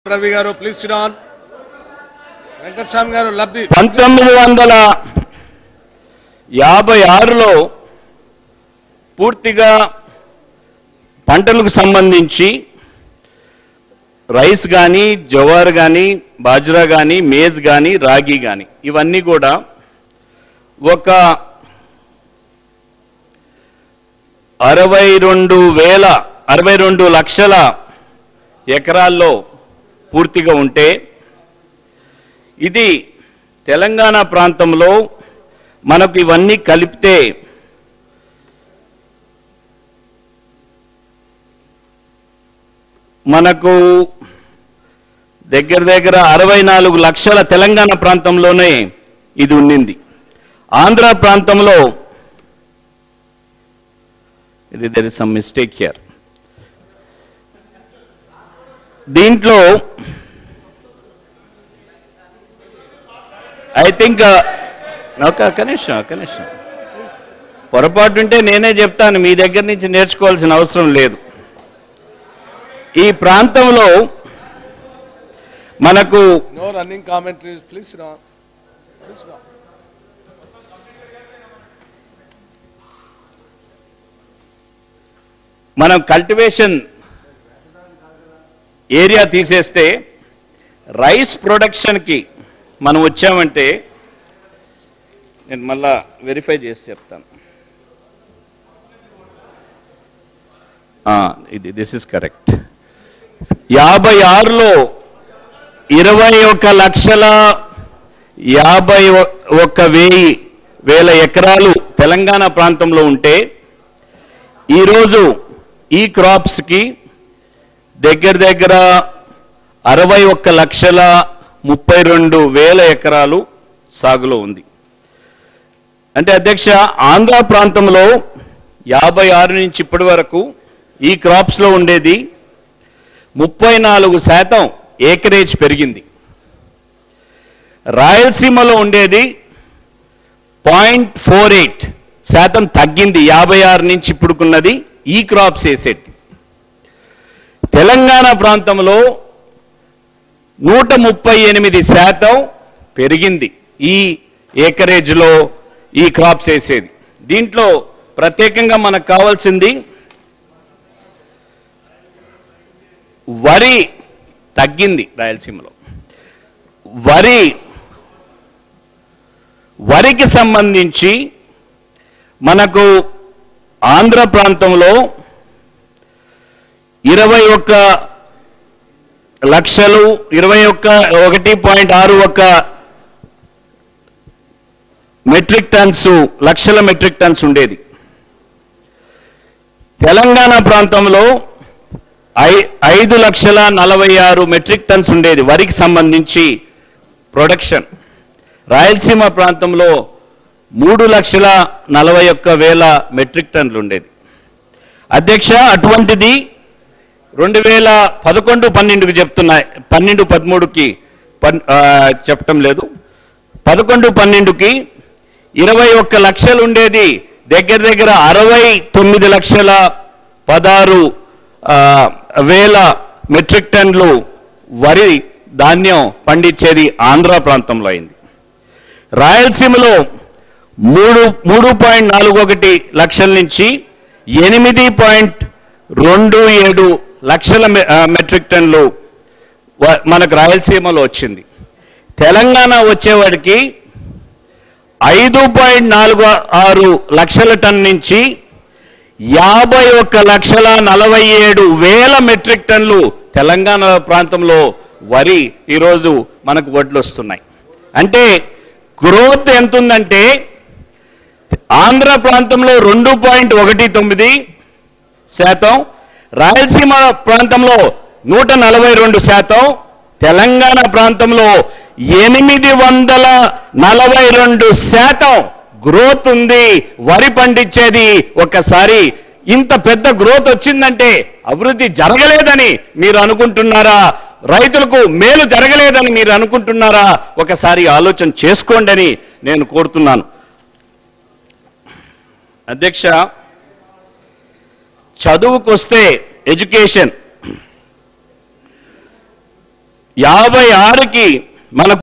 రవి గారు please sit down. Venkataswamy గారు లబ్బి 1956లో పూర్తిగా పంటలకు సంబంధించి రైస్ కానీ జవార్ కానీ బాజ్రా కానీ మేజ్ కానీ రాగి కానీ ఇవన్నీ కూడా ఒక 62 లక్షల ఎకరాల్లో పూర్తిగా ఉంటే ఇది తెలంగాణ ప్రాంతంలో మనకు ఇవన్నీ కలిపితే మనకు దగ్గర 64 లక్షల తెలంగాణ ప్రాంతంలోనే ఇది ఉండింది. ఆంధ్ర ప్రాంతంలో ఇది there is some mistake here. దీంట్లో ఐ థింక్ ఒక నిమిషం పొరపాటు ఉంటే నేనే చెప్తాను, మీ దగ్గర నుంచి నేర్చుకోవాల్సిన అవసరం లేదు. ఈ ప్రాంతంలో మనకు no running commentaries please sit down. మనం కల్టివేషన్ ఏరియా తీసేస్తే రైస్ ప్రొడక్షన్కి మనం వచ్చామంటే నేను మళ్ళా వెరిఫై చేసి చెప్తాను. ఇది దిస్ ఇస్ కరెక్ట్. 56లో 21,51,000 ఎకరాలు తెలంగాణ ప్రాంతంలో ఉంటే ఈరోజు ఈ క్రాప్స్కి దగ్గర 61,32,000 ఎకరాలు సాగులో ఉంది. అంటే అధ్యక్ష, ఆంధ్ర ప్రాంతంలో 56 నుంచి ఇప్పటి వరకు ఈ క్రాప్స్లో ఉండేది 34% ఏకరేజ్ పెరిగింది. రాయలసీమలో ఉండేది 0.48% తగ్గింది. 56 నుంచి ఇప్పుడుకున్నది ఈ క్రాప్స్ వేసేది. తెలంగాణ ప్రాంతంలో 138% పెరిగింది ఈ ఏకరేజ్లో ఈ క్రాప్స్ వేసేది. దీంట్లో ప్రత్యేకంగా మనకు కావాల్సింది వరి తగ్గింది. రాయలసీమలో వరికి సంబంధించి మనకు ఆంధ్ర ప్రాంతంలో 21,61 లక్షల మెట్రిక్ టన్స్ ఉండేది. తెలంగాణ ప్రాంతంలో 5,46,000 మెట్రిక్ టన్స్ ఉండేది వరికి సంబంధించి ప్రొడక్షన్. రాయలసీమ ప్రాంతంలో 3,41,000 మెట్రిక్ టన్నులు ఉండేది. అధ్యక్ష, అటువంటిది 2011-12కి చెప్తున్నాయి, 12-13కి చెప్పటం లేదు. 11-12కి 21 లక్షలు ఉండేది దగ్గర 69,16,000 మెట్రిక్ టన్నులు వరి ధాన్యం పండించేది ఆంధ్ర ప్రాంతంలో అయింది. రాయలసీమలో 3.41 లక్షల నుంచి 8.27 లక్షల మెట్రిక్ టన్నులు మనకు రాయలసీమలో వచ్చింది. తెలంగాణ వచ్చేవాడికి 5.46 లక్షల టన్ నుంచి 51,47,000 మెట్రిక్ టన్నులు తెలంగాణ ప్రాంతంలో వరి ఈరోజు మనకు వడ్లు వస్తున్నాయి. అంటే గ్రోత్ ఎంత ఉందంటే ఆంధ్ర ప్రాంతంలో 2.19%, రాయలసీమ ప్రాంతంలో 142%, తెలంగాణ ప్రాంతంలో 842% గ్రోత్ ఉంది. వరి పండించేది ఒకసారి ఇంత పెద్ద గ్రోత్ వచ్చిందంటే అభివృద్ధి జరగలేదని మీరు అనుకుంటున్నారా? రైతులకు మేలు జరగలేదని మీరు అనుకుంటున్నారా? ఒకసారి ఆలోచన చేసుకోండి అని నేను కోరుతున్నాను. అధ్యక్ష, చదువుకొస్తే ఎడ్యుకేషన్ 56కి మన